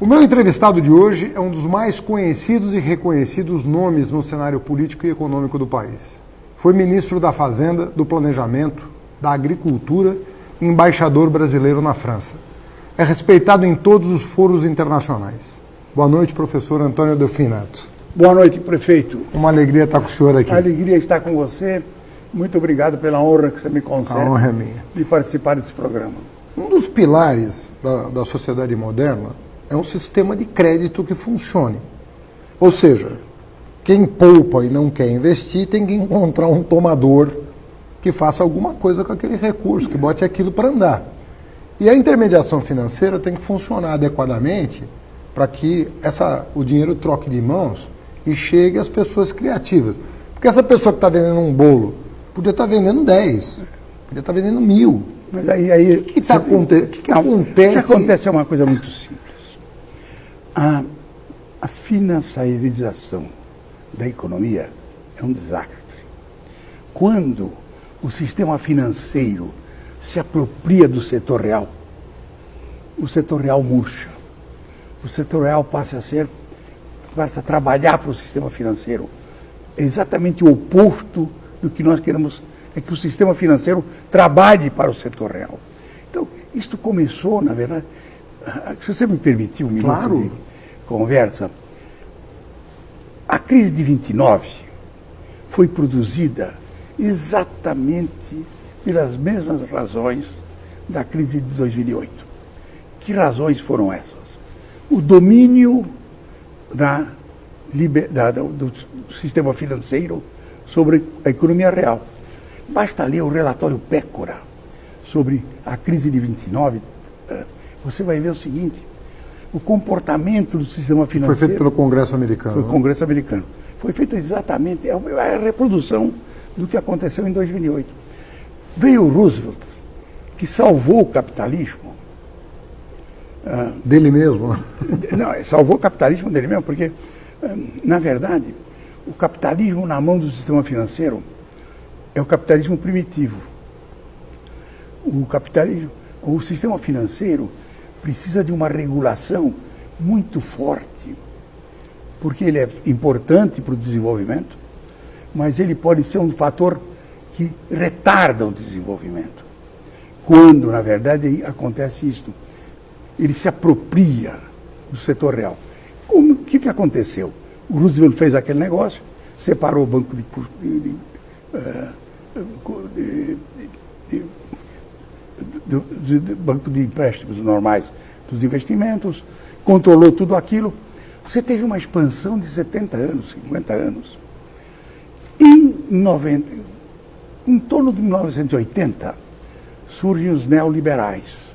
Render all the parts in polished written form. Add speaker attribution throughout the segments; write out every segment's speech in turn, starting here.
Speaker 1: O meu entrevistado de hoje é um dos mais conhecidos e reconhecidos nomes no cenário político e econômico do país. Foi ministro da Fazenda, do Planejamento, da Agricultura e embaixador brasileiro na França. É respeitado em todos os foros internacionais. Boa noite, professor Antônio Delfinato.
Speaker 2: Boa noite, prefeito.
Speaker 1: Uma alegria estar com o senhor aqui.
Speaker 2: A alegria estar com você. Muito obrigado pela honra que você me concede.
Speaker 1: A honra é minha.
Speaker 2: De participar desse programa.
Speaker 1: Um dos pilares da sociedade moderna é um sistema de crédito que funcione. Ou seja, quem poupa e não quer investir tem que encontrar um tomador que faça alguma coisa com aquele recurso, que bote aquilo para andar. E a intermediação financeira tem que funcionar adequadamente para que o dinheiro troque de mãos e chegue às pessoas criativas. Porque essa pessoa que está vendendo um bolo podia estar vendendo 10, podia estar vendendo 1.000.
Speaker 2: Mas aí
Speaker 1: O que acontece?
Speaker 2: O que acontece é uma coisa muito simples. A financiarização da economia é um desastre. Quando o sistema financeiro se apropria do setor real, o setor real murcha. O setor real passa a trabalhar para o sistema financeiro. É exatamente o oposto do que nós queremos, é que o sistema financeiro trabalhe para o setor real. Então, isto começou, na verdade, se você me permitir um minuto de conversa, a crise de 29 foi produzida exatamente pelas mesmas razões da crise de 2008. Que razões foram essas? O domínio do sistema financeiro sobre a economia real. Basta ler o relatório Pécora sobre a crise de 29, você vai ver o seguinte: o comportamento do sistema financeiro...
Speaker 1: Foi feito pelo Congresso americano.
Speaker 2: Foi o Congresso americano. Foi feito exatamente, é a reprodução do que aconteceu em 2008. Veio o Roosevelt, que salvou o capitalismo.
Speaker 1: Dele mesmo?
Speaker 2: Não, salvou o capitalismo dele mesmo, porque, na verdade, o capitalismo na mão do sistema financeiro é o capitalismo primitivo. O sistema financeiro precisa de uma regulação muito forte, porque ele é importante para o desenvolvimento, mas ele pode ser um fator que retarda o desenvolvimento. Quando, na verdade, acontece isto, ele se apropria do setor real. O que aconteceu? O Roosevelt fez aquele negócio, separou o banco banco de empréstimos normais dos investimentos, controlou tudo aquilo. Você teve uma expansão de 70 anos, 50 anos. Em torno de 1980, surgem os neoliberais,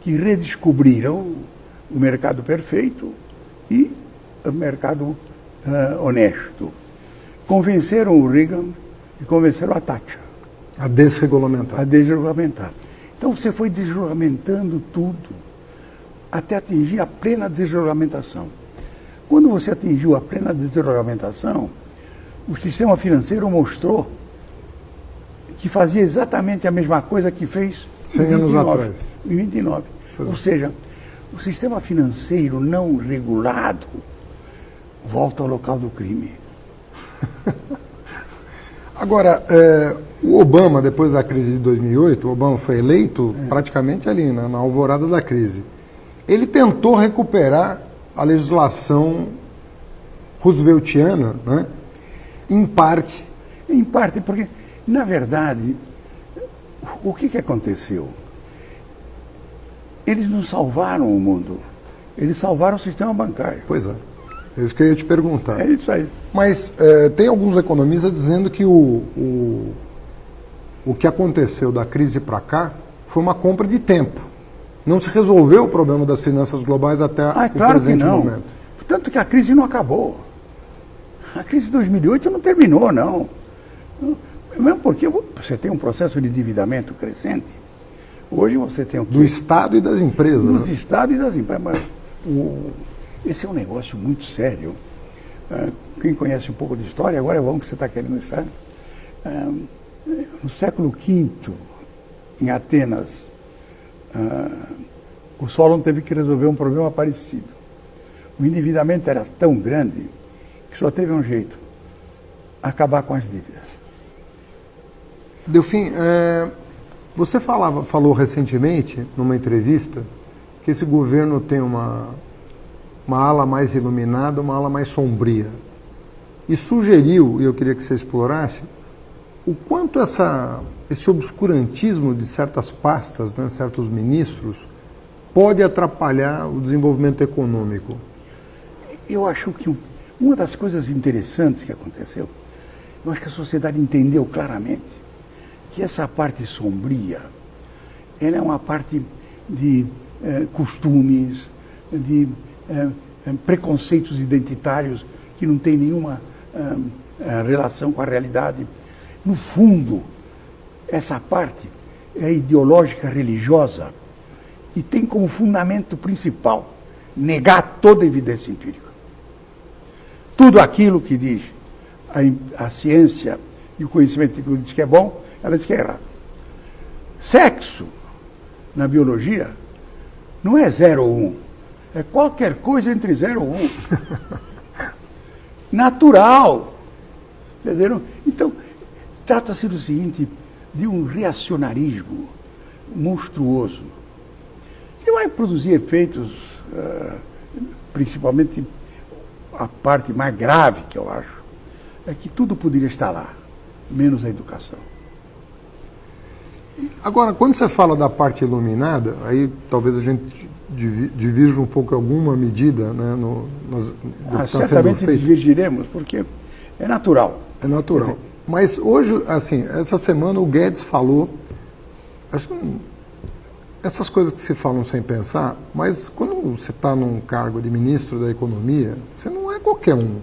Speaker 2: que redescobriram o mercado perfeito e o mercado honesto. Convenceram o Reagan e convenceram a Thatcher.
Speaker 1: A desregulamentar.
Speaker 2: A desregulamentar. Então você foi desregulamentando tudo até atingir a plena desregulamentação. Quando você atingiu a plena desregulamentação, o sistema financeiro mostrou que fazia exatamente a mesma coisa que fez
Speaker 1: 100 anos atrás.
Speaker 2: Em 29. Ou seja, o sistema financeiro não regulado volta ao local do crime.
Speaker 1: Agora, o Obama, depois da crise de 2008, o Obama foi eleito praticamente ali, na alvorada da crise. Ele tentou recuperar a legislação rooseveltiana, né? Em parte.
Speaker 2: Em parte, porque, na verdade, o que aconteceu? Eles não salvaram o mundo, eles salvaram o sistema bancário.
Speaker 1: Pois é, é isso que eu ia te perguntar.
Speaker 2: É isso aí.
Speaker 1: Mas tem alguns economistas dizendo que o que aconteceu da crise para cá foi uma compra de tempo. Não se resolveu o problema das finanças globais até o presente momento.
Speaker 2: Tanto que a crise não acabou. A crise de 2008 não terminou, não. Mesmo porque você tem um processo de endividamento crescente. Hoje você tem o quê?
Speaker 1: Do Estado e das empresas.
Speaker 2: Dos Estados e das empresas. Mas esse é um negócio muito sério. Quem conhece um pouco de história, agora é bom que você está querendo estar. No século V, em Atenas, o Solon teve que resolver um problema parecido. O endividamento era tão grande que só teve um jeito: acabar com as dívidas.
Speaker 1: Delfim, você falou recentemente, numa entrevista, que esse governo tem uma ala mais iluminada, uma ala mais sombria. E sugeriu, e eu queria que você explorasse, o quanto esse obscurantismo de certas pastas, né, certos ministros, pode atrapalhar o desenvolvimento econômico.
Speaker 2: Eu acho que uma das coisas interessantes que aconteceu, eu acho que a sociedade entendeu claramente que essa parte sombria, ela é uma parte de costumes, de preconceitos identitários que não tem nenhuma relação com a realidade. No fundo, essa parte é ideológica, religiosa, e tem como fundamento principal negar toda evidência empírica. Tudo aquilo que diz a ciência e o conhecimento diz que é bom, ela diz que é errado. Sexo, na biologia, não é 0 ou 1. É qualquer coisa entre 0 ou 1. Natural. Entenderam? Então, trata-se do seguinte, de um reacionarismo monstruoso, que vai produzir efeitos, principalmente a parte mais grave que eu acho, é que tudo poderia estar lá, menos a educação.
Speaker 1: Agora, quando você fala da parte iluminada, aí talvez a gente divirja um pouco alguma medida, né, do que está sendo
Speaker 2: certamente
Speaker 1: feito.
Speaker 2: divergiremos, porque é natural.
Speaker 1: É natural. Mas hoje, assim, essa semana o Guedes falou, acho que essas coisas que se falam sem pensar, mas quando você está num cargo de ministro da Economia, você não é qualquer um. Não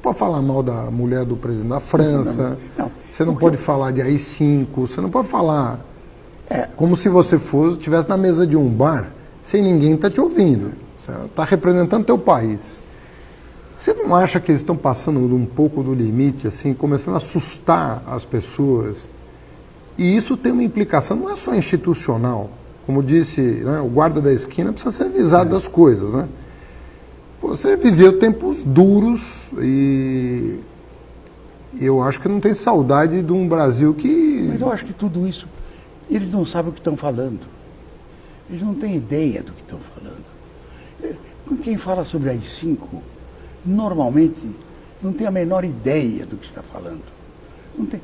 Speaker 1: pode falar mal da mulher do presidente da França,
Speaker 2: não.
Speaker 1: Você não pode falar de AI-5, você não pode falar como se você estivesse na mesa de um bar, sem ninguém estar te ouvindo. Você está representando teu país. Você não acha que eles estão passando um pouco do limite, assim, começando a assustar as pessoas? E isso tem uma implicação, não é só institucional. Como disse, né, o guarda da esquina precisa ser avisado das coisas, né? Você viveu tempos duros e eu acho que não tem saudade de um Brasil que...
Speaker 2: Mas eu acho que tudo isso, eles não sabem o que estão falando. Eles não têm ideia do que estão falando. Quem fala sobre AI-5, normalmente não tem a menor ideia do que está falando. Não tem,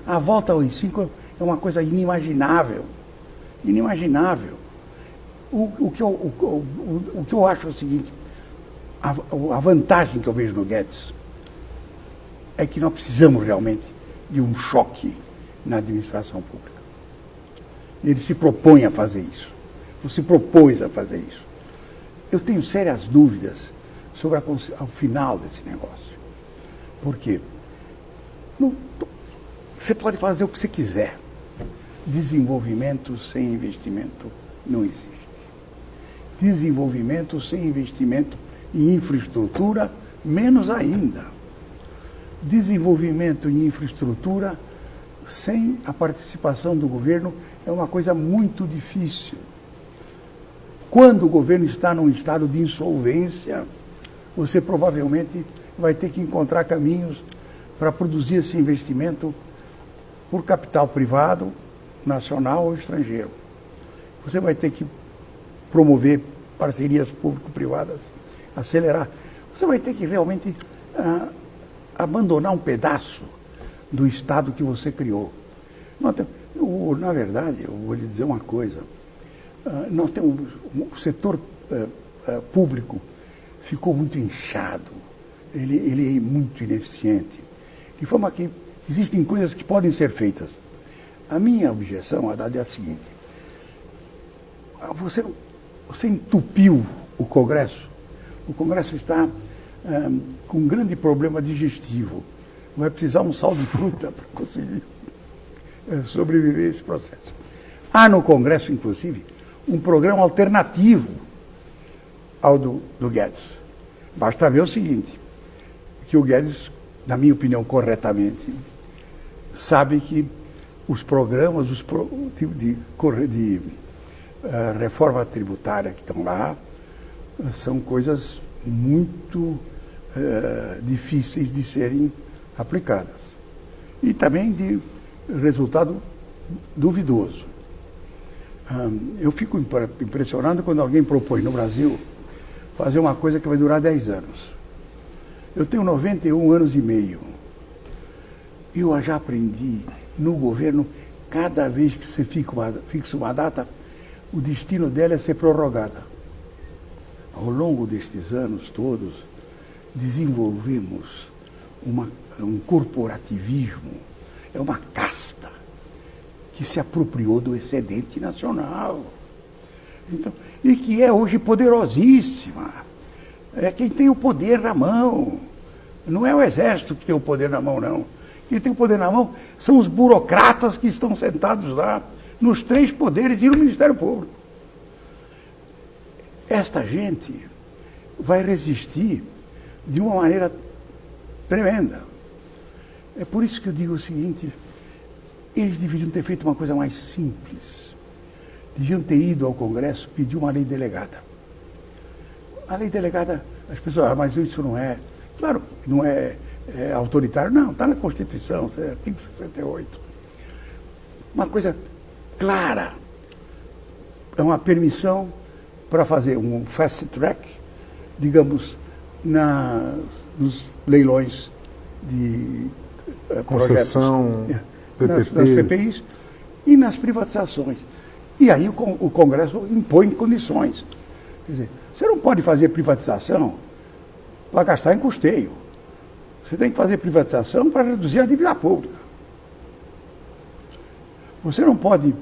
Speaker 2: a volta ao AI-5 é uma coisa inimaginável. Inimaginável. O que eu acho é o seguinte, a vantagem que eu vejo no Guedes é que nós precisamos realmente de um choque na administração pública. Ele se propõe a fazer isso. Ou se propôs a fazer isso. Eu tenho sérias dúvidas sobre o final desse negócio. Por quê? Você pode fazer o que você quiser. Desenvolvimento sem investimento não existe. Desenvolvimento sem investimento em infraestrutura, menos ainda. Desenvolvimento em infraestrutura sem a participação do governo é uma coisa muito difícil. Quando o governo está num estado de insolvência, você provavelmente vai ter que encontrar caminhos para produzir esse investimento por capital privado, nacional ou estrangeiro. Você vai ter que promover parcerias público-privadas, acelerar. Você vai ter que realmente abandonar um pedaço do Estado que você criou. Na verdade, eu vou lhe dizer uma coisa. Nós temos, o setor público ficou muito inchado, ele é muito ineficiente, de forma que existem coisas que podem ser feitas. A minha objeção, Haddad, é a seguinte: você entupiu o Congresso está com um grande problema digestivo, vai precisar um sal de fruta para conseguir sobreviver a esse processo. Há no Congresso, inclusive, um programa alternativo ao do Guedes. Basta ver o seguinte, que o Guedes, na minha opinião, corretamente, sabe que os programas de reforma tributária que estão lá, são coisas muito difíceis de serem aplicadas. E também de resultado duvidoso. Eu fico impressionado quando alguém propõe no Brasil fazer uma coisa que vai durar 10 anos. Eu tenho 91 anos e meio. Eu já aprendi no governo, cada vez que você fixa uma data, o destino dela é ser prorrogada. Ao longo destes anos todos, desenvolvemos um corporativismo, é uma casta que se apropriou do excedente nacional. Então, e que é hoje poderosíssima. É quem tem o poder na mão. Não é o exército que tem o poder na mão, não. Quem tem o poder na mão são os burocratas que estão sentados lá, nos 3 poderes e no Ministério Público. Esta gente vai resistir de uma maneira tremenda. É por isso que eu digo o seguinte: eles deveriam ter feito uma coisa mais simples. Deviam ter ido ao Congresso pedir uma lei delegada. A lei delegada, as pessoas, mas isso não é... Claro, não é autoritário, não, está na Constituição, artigo 68. Uma coisa clara. É uma permissão para fazer um fast track, digamos, nos leilões de
Speaker 1: concessão,
Speaker 2: projetos, nas PPIs e nas privatizações. E aí o Congresso impõe condições. Quer dizer, você não pode fazer privatização para gastar em custeio. Você tem que fazer privatização para reduzir a dívida pública. Você não pode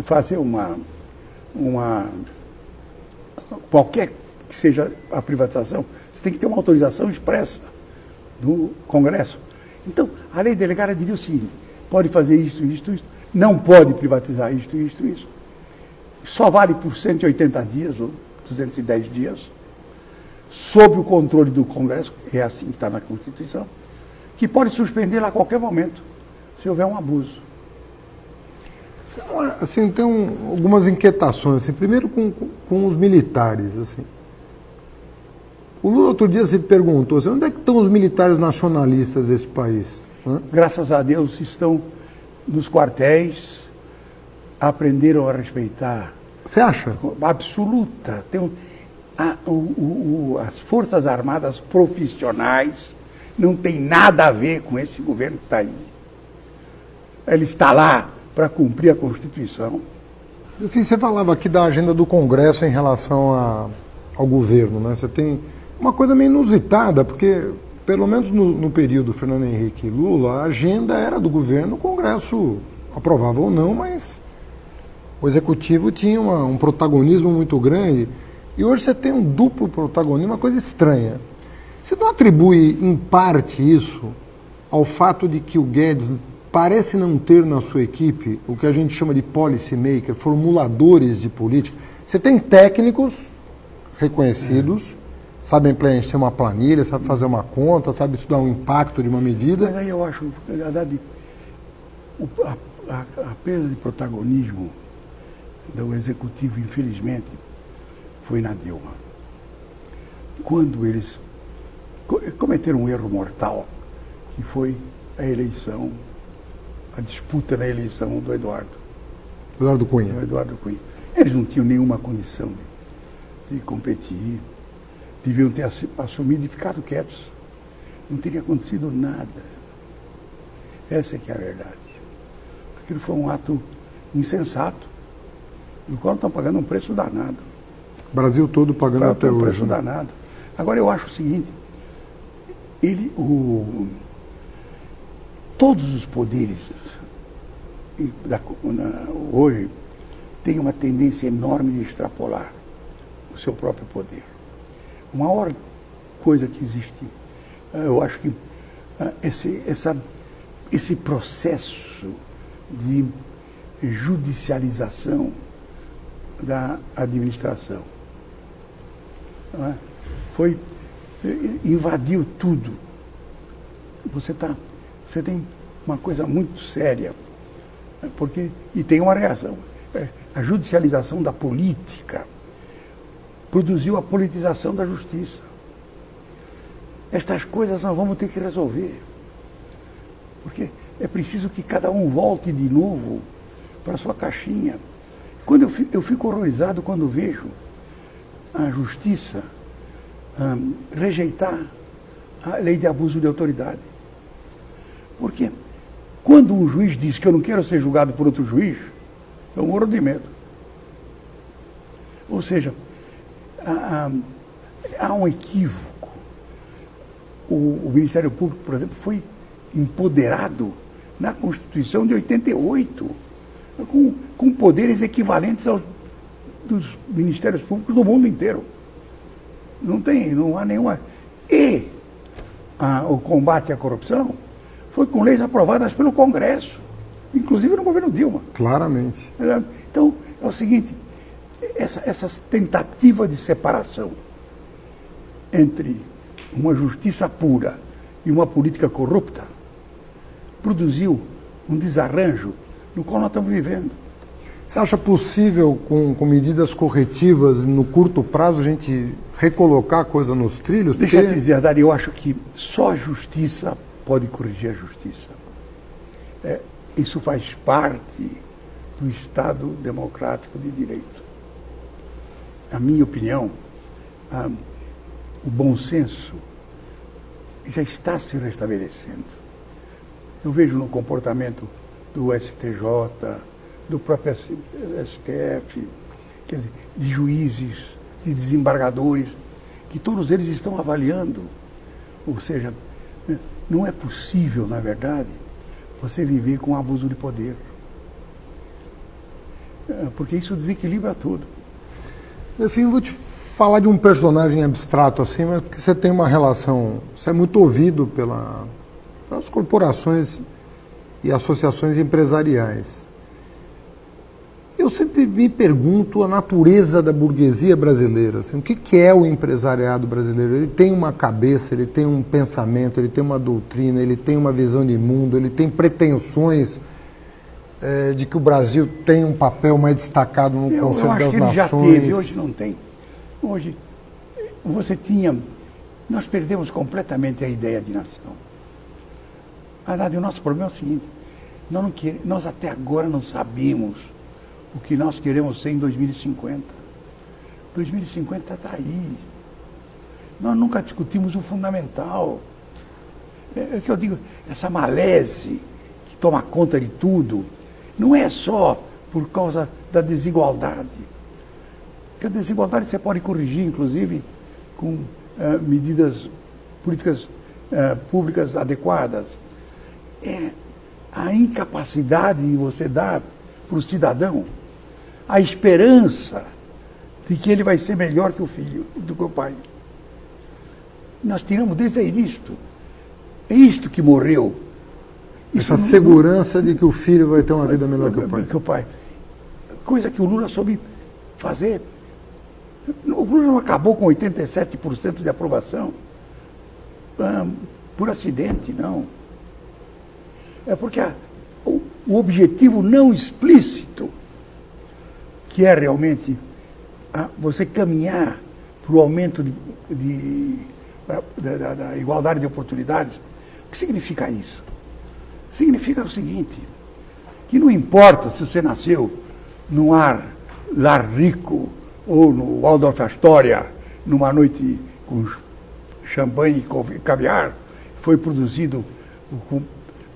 Speaker 2: fazer qualquer que seja a privatização, você tem que ter uma autorização expressa do Congresso. Então, a lei delegada diria o seguinte: pode fazer isto, não pode privatizar isto. Só vale por 180 dias ou 210 dias, sob o controle do Congresso, é assim que está na Constituição, que pode suspender a qualquer momento, se houver um abuso.
Speaker 1: Assim, tem algumas inquietações. Assim, primeiro com os militares. Assim. O Lula outro dia se perguntou assim, onde é que estão os militares nacionalistas desse país?
Speaker 2: Graças a Deus estão nos quartéis, aprenderam a respeitar.
Speaker 1: Você acha?
Speaker 2: Absoluta. As Forças Armadas profissionais não tem nada a ver com esse governo que está aí. Ele está lá para cumprir a Constituição.
Speaker 1: Enfim, você falava aqui da agenda do Congresso em relação ao governo, né? Você tem uma coisa meio inusitada, porque, pelo menos no período Fernando Henrique e Lula, a agenda era do governo, o Congresso aprovava ou não, mas o Executivo tinha um protagonismo muito grande. E hoje você tem um duplo protagonismo, uma coisa estranha. Você não atribui, em parte, isso ao fato de que o Guedes parece não ter na sua equipe o que a gente chama de policy maker, formuladores de política? Você tem técnicos reconhecidos, sabem preencher uma planilha, sabem fazer uma conta, sabem estudar o impacto de uma medida.
Speaker 2: Mas aí eu acho, na verdade, a perda de protagonismo do Executivo, infelizmente, foi na Dilma. Quando eles cometeram um erro mortal, que foi a eleição, a disputa na eleição do Eduardo Cunha. Eles não tinham nenhuma condição de competir, deviam ter assumido e ficado quietos. Não teria acontecido nada. Essa é que é a verdade. Aquilo foi um ato insensato, do qual estão pagando um preço danado.
Speaker 1: O Brasil todo pagando até hoje.
Speaker 2: Um preço danado. Agora eu acho o seguinte, todos os poderes hoje têm uma tendência enorme de extrapolar o seu próprio poder. A maior coisa que existe, eu acho que esse processo de judicialização da administração, não é? Invadiu tudo. Você tem uma coisa muito séria, e tem uma reação. a judicialização da política produziu a politização da justiça. Estas coisas nós vamos ter que resolver. Porque é preciso que cada um volte de novo para a sua caixinha. Quando eu fico horrorizado quando vejo a justiça rejeitar a lei de abuso de autoridade. Porque quando um juiz diz que eu não quero ser julgado por outro juiz, eu morro de medo. Ou seja, há um equívoco. O Ministério Público, por exemplo, foi empoderado na Constituição de 88, com poderes equivalentes aos dos Ministérios Públicos do mundo inteiro. Não há nenhuma... E o combate à corrupção foi com leis aprovadas pelo Congresso, inclusive no governo Dilma.
Speaker 1: Claramente.
Speaker 2: Então, é o seguinte, essas tentativas de separação entre uma justiça pura e uma política corrupta produziu um desarranjo no qual nós estamos vivendo.
Speaker 1: Você acha possível, com medidas corretivas, no curto prazo, a gente recolocar a coisa nos trilhos?
Speaker 2: Deixa eu te dizer, Dari, eu acho que só a justiça pode corrigir a justiça. Isso faz parte do Estado democrático de direito. Na minha opinião, o bom senso já está se restabelecendo. Eu vejo no comportamento do STJ, do próprio STF, quer dizer, de juízes, de desembargadores, que todos eles estão avaliando. Ou seja, não é possível, na verdade, você viver com abuso de poder. Porque isso desequilibra tudo.
Speaker 1: Enfim, eu vou te falar de um personagem abstrato assim, mas porque você tem uma relação, você é muito ouvido pelas corporações e associações empresariais. Eu sempre me pergunto a natureza da burguesia brasileira. Assim, o que é o empresariado brasileiro? Ele tem uma cabeça, ele tem um pensamento, ele tem uma doutrina, ele tem uma visão de mundo, ele tem pretensões de que o Brasil tem um papel mais destacado no Conselho das Nações.
Speaker 2: Eu acho que ele já teve, hoje não tem. Hoje, nós perdemos completamente a ideia de nação. Na verdade, o nosso problema é o seguinte, nós até agora não sabemos o que nós queremos ser em 2050. 2050 está aí. Nós nunca discutimos o fundamental. É o que eu digo, essa malese que toma conta de tudo, não é só por causa da desigualdade. Porque a desigualdade você pode corrigir, inclusive, com medidas políticas públicas adequadas. É a incapacidade de você dar para o cidadão a esperança de que ele vai ser melhor que o filho, do que o pai. Nós tiramos desde aí disto. É isto que morreu.
Speaker 1: Essa segurança de que o filho vai ter uma vida melhor que o pai.
Speaker 2: Coisa que o Lula soube fazer. O Lula não acabou com 87% de aprovação por acidente, não. É porque o objetivo não explícito, que é realmente você caminhar para o aumento da igualdade de oportunidades. O que significa isso? Significa o seguinte, que não importa se você nasceu num lar rico ou no Waldorf Astoria, numa noite com champanhe e caviar, foi produzido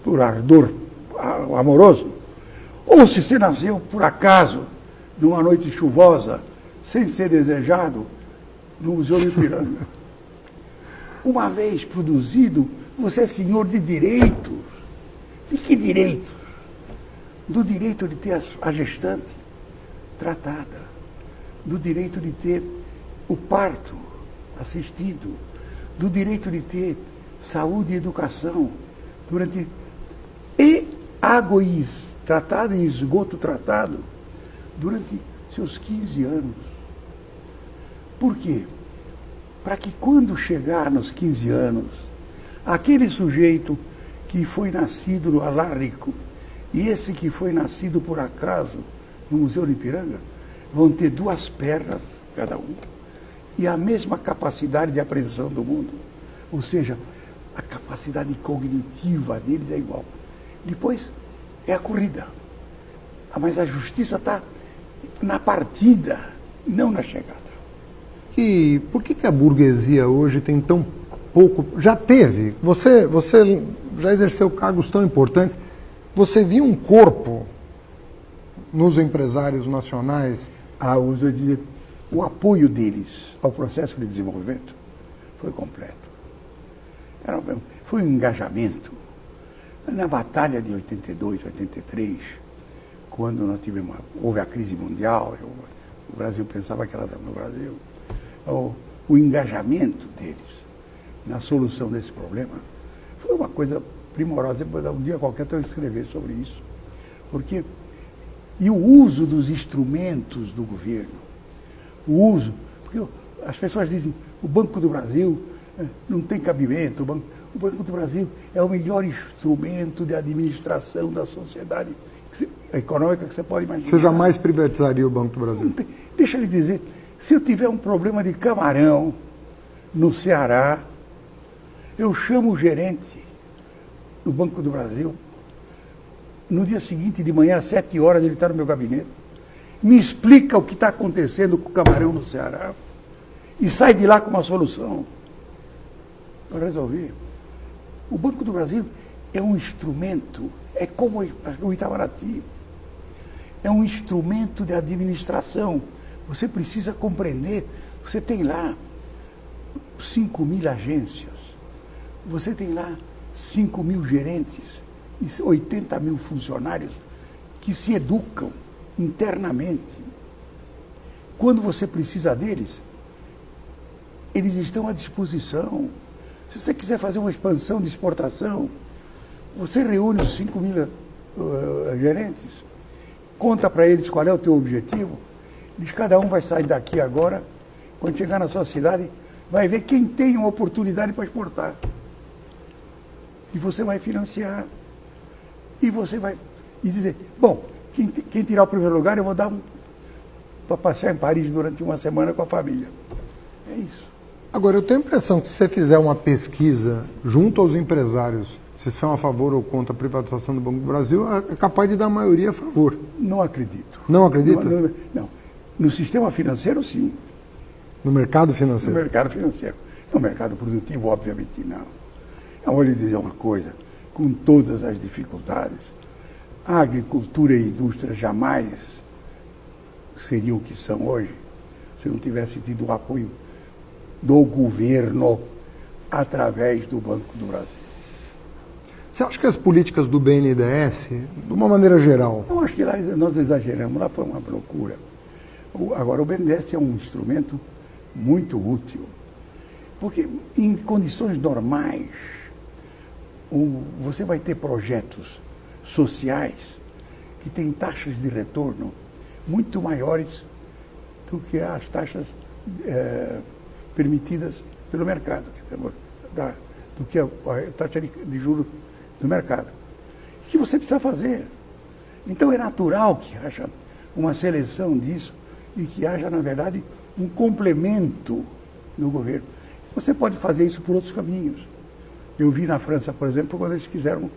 Speaker 2: por ardor amoroso, ou se você nasceu por acaso numa noite chuvosa, sem ser desejado, no Museu do Ipiranga. Uma vez produzido, você é senhor de direitos. De que direitos? Do direito de ter a gestante tratada, do direito de ter o parto assistido, do direito de ter saúde e educação e água tratada em esgoto tratado durante seus 15 anos. Por quê? Para que quando chegar nos 15 anos, aquele sujeito que foi nascido no lar rico e esse que foi nascido por acaso no Museu do Ipiranga, vão ter 2 pernas, cada um, e a mesma capacidade de apreensão do mundo. Ou seja, a capacidade cognitiva deles é igual. Depois é a corrida. Mas a justiça está na partida, não na chegada.
Speaker 1: E por que a burguesia hoje tem tão pouco... Já teve, você já exerceu cargos tão importantes, você viu um corpo nos empresários nacionais?
Speaker 2: O apoio deles ao processo de desenvolvimento foi completo. Foi um engajamento. Na batalha de 82, 83, quando houve a crise mundial, o Brasil pensava que era no Brasil, o engajamento deles na solução desse problema foi uma coisa primorosa. Depois, um dia qualquer, eu vou escrever sobre isso. E o uso dos instrumentos do governo, porque as pessoas dizem, o Banco do Brasil não tem cabimento, o Banco do Brasil é o melhor instrumento de administração da sociedade econômica que você pode imaginar.
Speaker 1: Você jamais privatizaria o Banco do Brasil?
Speaker 2: Deixa eu lhe dizer, se eu tiver um problema de camarão no Ceará, eu chamo o gerente do Banco do Brasil, no dia seguinte de manhã, às 7 horas, ele está no meu gabinete, me explica o que está acontecendo com o camarão no Ceará e sai de lá com uma solução para resolver. O Banco do Brasil é um instrumento, é como o Itamaraty, é um instrumento de administração. Você precisa compreender, você tem lá 5.000 agências, você tem lá 5.000 gerentes e 80.000 funcionários que se educam internamente. Quando você precisa deles, eles estão à disposição. Se você quiser fazer uma expansão de exportação, você reúne os 5.000 gerentes, conta para eles qual é o teu objetivo, diz, cada um vai sair daqui agora, quando chegar na sua cidade, vai ver quem tem uma oportunidade para exportar. E você vai financiar. E você vai dizer, bom, quem tirar o primeiro lugar, eu vou dar para passear em Paris durante uma semana com a família. É isso.
Speaker 1: Agora, eu tenho a impressão que se você fizer uma pesquisa junto aos empresários, se são a favor ou contra a privatização do Banco do Brasil, é capaz de dar a maioria a favor.
Speaker 2: Não acredito.
Speaker 1: Não acredita?
Speaker 2: Não. No sistema financeiro, sim.
Speaker 1: No mercado financeiro?
Speaker 2: No mercado financeiro. No mercado produtivo, obviamente, não. Eu vou lhe dizer uma coisa, com todas as dificuldades, a agricultura e a indústria jamais seriam o que são hoje se não tivesse tido o apoio do governo através do Banco do Brasil.
Speaker 1: Você acha que as políticas do BNDES, de uma maneira geral...
Speaker 2: Eu acho que lá nós exageramos, lá foi uma loucura. Agora, o BNDES é um instrumento muito útil, porque em condições normais, você vai ter projetos sociais que têm taxas de retorno muito maiores do que as taxas permitidas pelo mercado, do que a taxa de juros do mercado. O que você precisa fazer? Então é natural que haja uma seleção disso e que haja, na verdade, um complemento no governo. Você pode fazer isso por outros caminhos. Eu vi na França, por exemplo, quando eles quiseram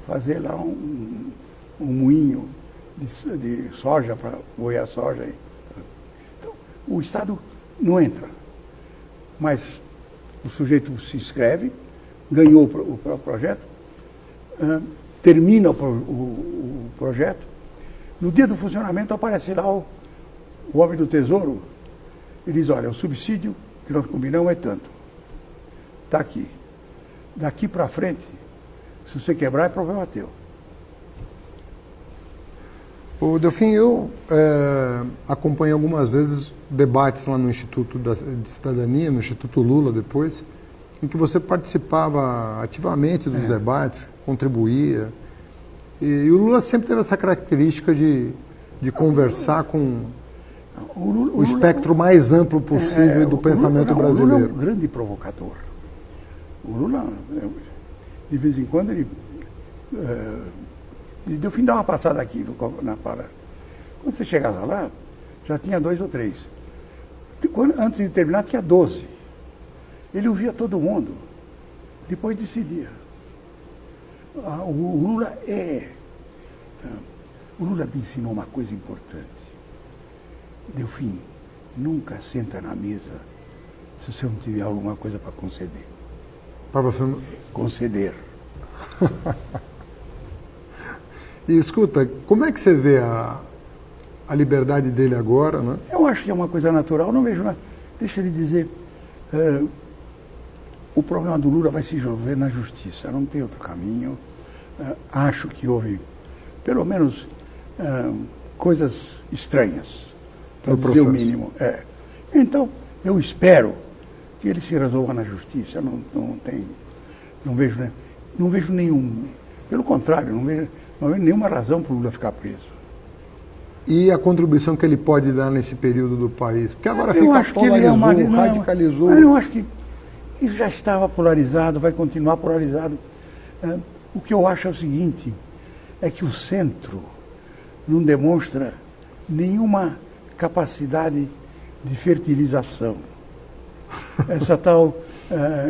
Speaker 2: fazer lá um moinho de soja para moer a soja. Então, o Estado não entra, mas o sujeito se inscreve, ganhou o projeto, termina o projeto, no dia do funcionamento aparece lá o homem do Tesouro e diz, olha, o subsídio que nós combinamos é tanto. Está aqui. Daqui para frente, se você quebrar, é problema teu.
Speaker 1: O Delfim, eu acompanhei algumas vezes debates lá no Instituto de Cidadania, no Instituto Lula depois, em que você participava ativamente dos debates, contribuía. E o Lula sempre teve essa característica de conversar com o espectro mais amplo possível do pensamento brasileiro.
Speaker 2: O Lula é um grande provocador. O Lula, de vez em quando, ele deu fim de dar uma passada aqui na parada. Quando você chegava lá, já tinha 2 ou 3. Antes de terminar, tinha 12. Ele ouvia todo mundo. Depois decidia. O Lula O Lula me ensinou uma coisa importante. Delfim, nunca senta na mesa se você não tiver alguma coisa para conceder.
Speaker 1: Para você não...
Speaker 2: Conceder.
Speaker 1: E escuta, como é que você vê a liberdade dele agora, né?
Speaker 2: Eu acho que é uma coisa natural, não vejo nada. Deixa ele dizer, o problema do Lula vai se resolver na justiça, não tem outro caminho. Acho que houve, pelo menos, coisas estranhas, para dizer o mínimo. Então, eu espero que ele se resolva na justiça. Não vejo nenhum, pelo contrário, não vejo nenhuma razão para o Lula ficar preso.
Speaker 1: E a contribuição que ele pode dar nesse período do país? Porque agora
Speaker 2: eu acho que ele
Speaker 1: radicalizou.
Speaker 2: Eu acho que ele já estava polarizado, vai continuar polarizado. O que eu acho é o seguinte, é que o centro não demonstra nenhuma capacidade de fertilização.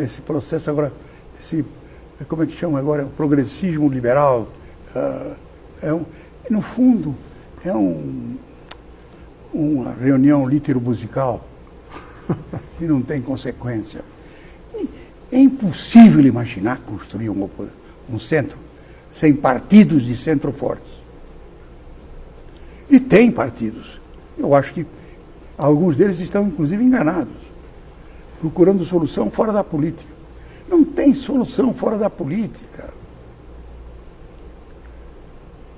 Speaker 2: Esse processo agora, como é que chama agora? O progressismo liberal. No fundo, é uma reunião litero-musical que não tem consequência. É impossível imaginar construir um centro sem partidos de centro fortes. E tem partidos. Eu acho que alguns deles estão, inclusive, enganados, procurando solução fora da política. Não tem solução fora da política.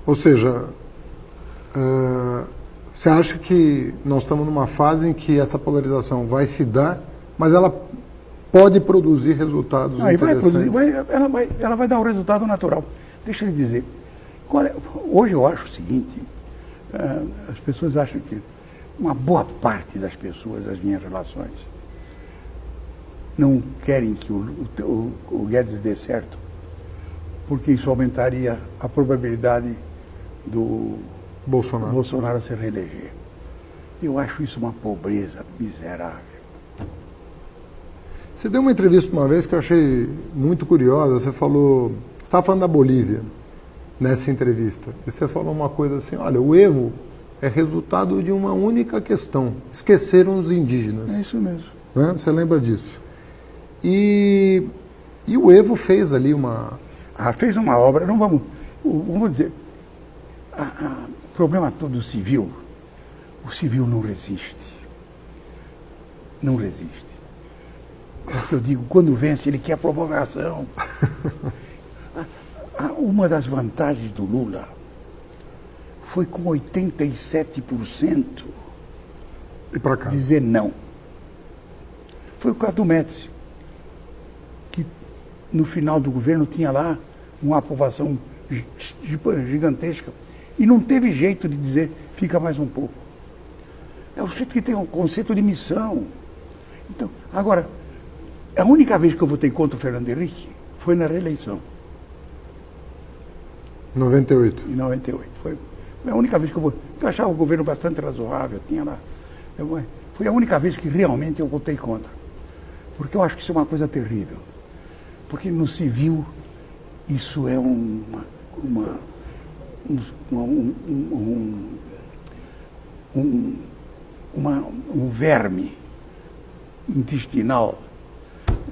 Speaker 1: Ou seja, você acha que nós estamos numa fase em que essa polarização vai se dar, mas ela pode produzir resultados interessantes?
Speaker 2: Ela vai dar um resultado natural. Deixa eu lhe dizer, hoje eu acho o seguinte, as pessoas acham que uma boa parte das pessoas das minhas relações não querem que o Guedes dê certo, porque isso aumentaria a probabilidade do Bolsonaro se reeleger. Eu acho isso uma pobreza miserável.
Speaker 1: Você deu uma entrevista uma vez que eu achei muito curiosa. Você estava falando da Bolívia nessa entrevista, e você falou uma coisa assim: olha, o Evo é resultado de uma única questão: esqueceram os indígenas.
Speaker 2: É isso mesmo.
Speaker 1: Né? Você lembra disso? E o Evo fez ali
Speaker 2: fez uma obra, não vamos dizer, o problema todo civil, o civil não resiste. Não resiste. É o que eu digo, quando vence, ele quer provocação. Uma das vantagens do Lula foi com 87%
Speaker 1: e para cá
Speaker 2: dizer não. Foi o caso do Médici, que no final do governo tinha lá uma aprovação gigantesca e não teve jeito de dizer fica mais um pouco. É o jeito que tem um conceito de missão. Então, agora, a única vez que eu votei contra o Fernando Henrique foi na reeleição.
Speaker 1: 98.
Speaker 2: Em 98. Foi a única vez que eu achava o governo bastante razoável, tinha lá. Foi a única vez que realmente eu votei contra. Porque eu acho que isso é uma coisa terrível. Porque no civil isso é um verme intestinal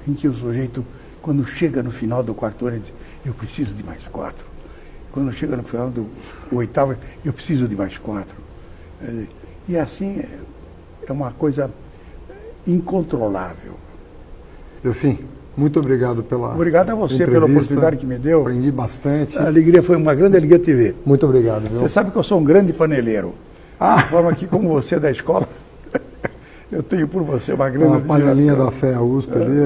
Speaker 2: em que o sujeito, quando chega no final do quarto ano, ele diz, eu preciso de mais 4. Quando chega no final do 8º, eu preciso de mais 4. E assim é uma coisa incontrolável.
Speaker 1: Delfim, muito obrigado pela
Speaker 2: Obrigado a você pela oportunidade que me deu.
Speaker 1: Aprendi bastante.
Speaker 2: Foi uma grande alegria te ver.
Speaker 1: Muito obrigado. Viu?
Speaker 2: Você sabe que eu sou um grande paneleiro. De forma que, como você é da escola, eu tenho por você uma grande
Speaker 1: admiração. A panelinha da fé, a USP ali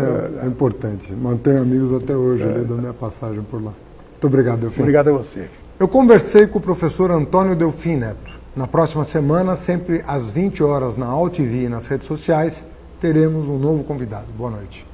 Speaker 1: é importante. Mantenho amigos até hoje ali da minha passagem por lá. Muito obrigado, Delfim.
Speaker 2: Obrigado a você.
Speaker 1: Eu conversei com o professor Antônio Delfim Neto. Na próxima semana, sempre às 20 horas na AltV e nas redes sociais, teremos um novo convidado. Boa noite.